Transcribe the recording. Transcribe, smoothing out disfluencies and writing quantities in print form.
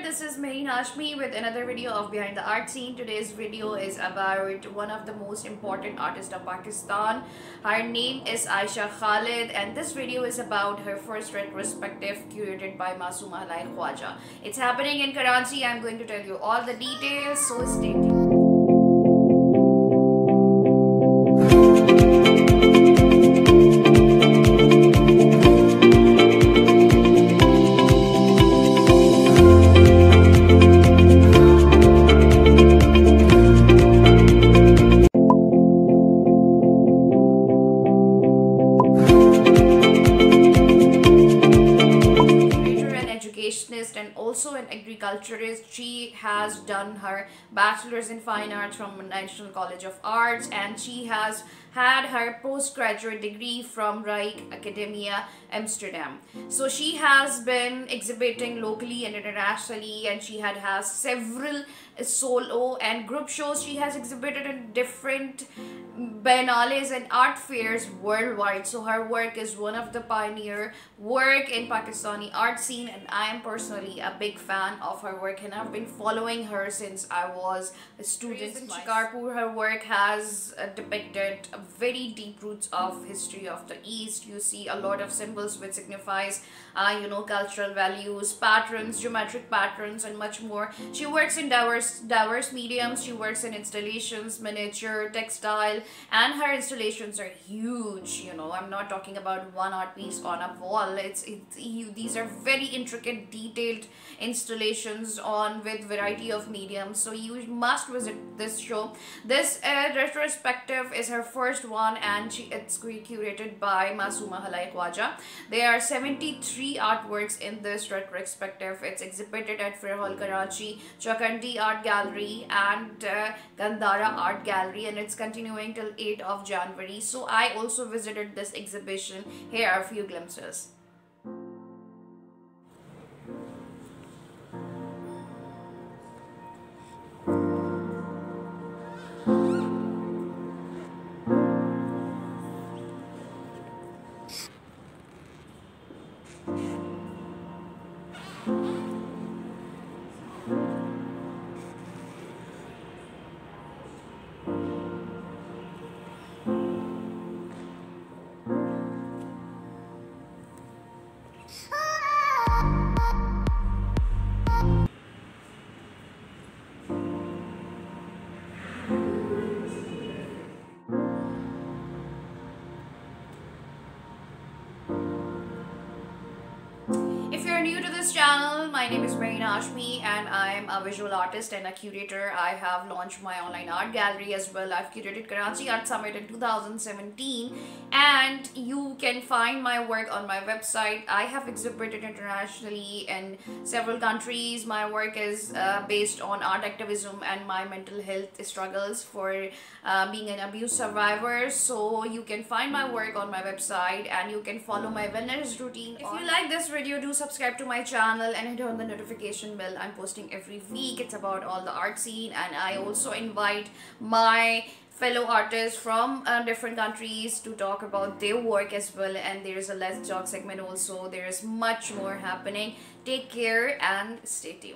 this is Marine Hashmi with another video of Behind the Art Scene. Today's video is about one of the most important artists of Pakistan. Her name is Aisha Khalid, and this video is about her first retrospective curated by Masooma Halai Khwaja. It's happening in Karachi. I'm going to tell you all the details, so stay tuned. And also an agriculturist. She has done her bachelor's in fine arts from National College of Arts, and she has had her postgraduate degree from Reich Academia Amsterdam. So she has been exhibiting locally and internationally, and she has several solo and group shows. She has exhibited in different biennales and art fairs worldwide. So her work is one of the pioneer work in Pakistani art scene, and I am personally a big fan of her work, and I've been following her since I was a student in Shikarpur. Her work has depicted very deep roots of history of the East. You see a lot of symbols which signifies cultural values, patterns, geometric patterns, and much more. She works in diverse mediums. She works in installations, miniature, textile, and her installations are huge. I'm not talking about one art piece on a wall. These are very intricate, detailed installations on with variety of mediums, so you must visit this show. This retrospective is her first one, and it's curated by Masooma Halai Khwaja. There are 73 artworks in this retrospective. It's exhibited at Fair Hall Karachi, Chakandi Art Gallery, and Gandhara Art Gallery, and it's continuing till 8th of January. So I also visited this exhibition. Here are a few glimpses. If you're new to this channel, my name is Marine Hashmi, and I'm a visual artist and a curator. I have launched my online art gallery as well. I've curated Karachi Art Summit in 2017, and you can find my work on my website. I have exhibited internationally in several countries. My work is based on art activism and my mental health struggles for being an abuse survivor. So you can find my work on my website, and you can follow my wellness routine. If you like this video, do subscribe to my channel and hit on the notification bell. I'm posting every week. It's about all the art scene, and I also invite my fellow artists from different countries to talk about their work as well. And there is a Let's Talk segment also. There is much more happening. Take care and stay tuned.